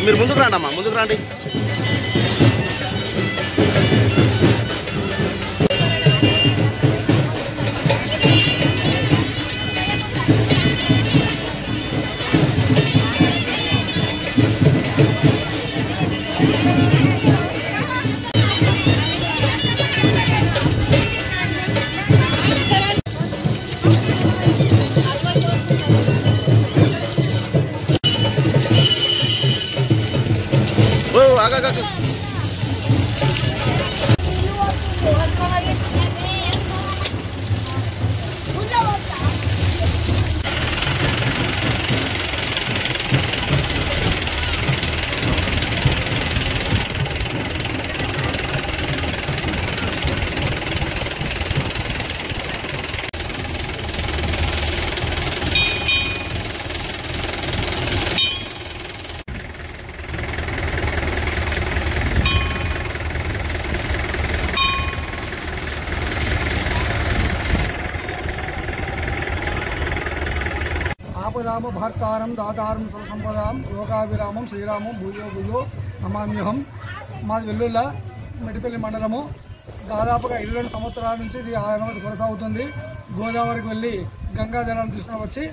మీరు ముందుకు రండి అమ్మా, ముందుకు రండి. ఆపదామ భార్తారం దాతారం సర్వసంపదాం లోకాభిరామం శ్రీరామం భూయో భూయో నమామ్యహం. మాది వెల్లుల్ల మెటిపల్లి మండలము. దాదాపుగా 22 సంవత్సరాల నుంచి ఇది అనుమతి కొనసాగుతుంది. గోదావరికి వెళ్ళి గంగా జలాన్ని తీసుకుని వచ్చి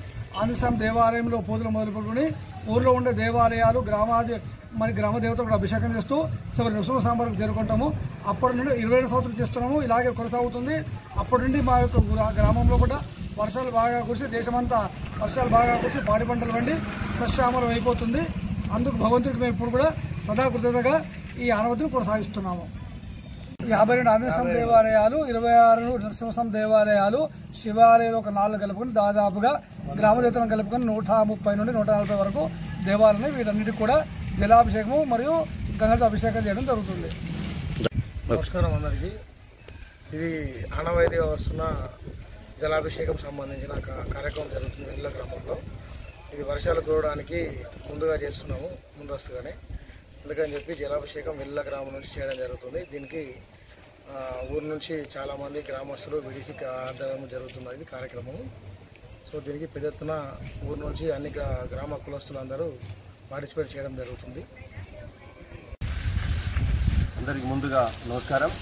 ఆంజనేయ దేవాలయంలో పూజలు మొదలుపెట్టుకుని ఊర్లో ఉండే దేవాలయాలు గ్రామ దేవతలు కూడా అభిషేకం చేస్తూ చివరి నృసింహ సాంబార్కు చేరుకుంటాము. అప్పటి నుండి 22 సంవత్సరాలు చేస్తున్నాము. ఇలాగే కొనసాగుతుంది. అప్పటి నుండి మా యొక్క గ్రామంలో కూడా వర్షాలు బాగా కురిసి దేశమంతా వర్షాలు బాగా కురిసి పాడి పంటలు వండి సస్యామలం అయిపోతుంది. అందుకు భగవంతుడికి మేము ఇప్పుడు కూడా సదా కృతజ్ఞతగా ఈ అనుమతిని కొనసాగిస్తున్నాము. 52 ఆంజనేయ దేవాలయాలు, 26 నరసింహ దేవాలయాలు, శివాలయాలు ఒక 4 కలుపుకొని దాదాపుగా గ్రామ దేవతలను కలుపుకొని 130 నుండి 140 వరకు దేవాలయాలు. వీటన్నిటికి కూడా జలాభిషేకము మరియు గంగతో అభిషేకం చేయడం జరుగుతుంది. నమస్కారం అందరికీ. ఇది ఆనవాయితీగా వస్తున్న జలాభిషేకం సంబంధించిన కార్యక్రమం జరుగుతుంది వెల్లుల గ్రామంలో. ఇది వర్షాలు కురవడానికి ముందుగా చేస్తున్నాము, ముందస్తుగానే. అందుకని చెప్పి జలాభిషేకం వెల్లుల గ్రామం నుంచి చేయడం జరుగుతుంది. దీనికి ఊరు నుంచి చాలామంది గ్రామస్తులు విడిసి ఆధ్వర్యం జరుగుతున్నది ఇది కార్యక్రమం. సో దీనికి పెద్ద ఎత్తున ఊరు నుంచి అన్ని గ్రామ కులస్తులందరూ పార్టిసిపేట్ చేయడం జరుగుతుంది. అందరికి ముందుగా నమస్కారం.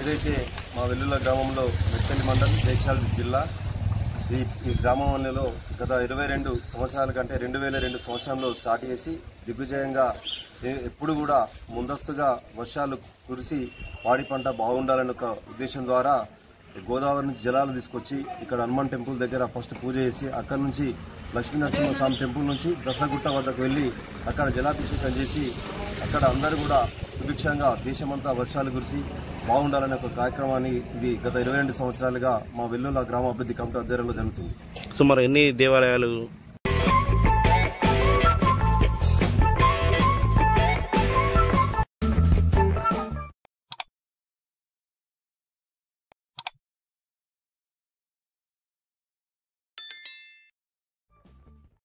ఏదైతే మా వెల్లుల గ్రామంలో మెట్పల్లి మండలం జైత్యాల జిల్లా ఈ గ్రామంలో గత 22 సంవత్సరాల కంటే 2002 సంవత్సరంలో స్టార్ట్ చేసి దిగ్విజయంగా ఎప్పుడు కూడా ముందస్తుగా వర్షాలు కురిసి పాడి పంట బాగుండాలనే ఒక ఉద్దేశం ద్వారా గోదావరి నుంచి జలాలు తీసుకొచ్చి ఇక్కడ హనుమాన్ టెంపుల్ దగ్గర ఫస్ట్ పూజ చేసి అక్కడ నుంచి లక్ష్మీనరసింహస్వామి టెంపుల్ నుంచి దసగుట్ట వద్దకు వెళ్ళి అక్కడ జలాభిషేకం చేసి అక్కడ అందరూ కూడా సుభిక్షంగా దేశమంతా వర్షాలు కురిసి బాగుండాలనే ఒక కార్యక్రమాన్ని ఇది గత 22 సంవత్సరాలుగా మా వెల్లుల గ్రామాభివృద్ధి కమిటీ ఆధ్వర్యంలో జరుగుతుంది. సుమారు ఎన్ని దేవాలయాలు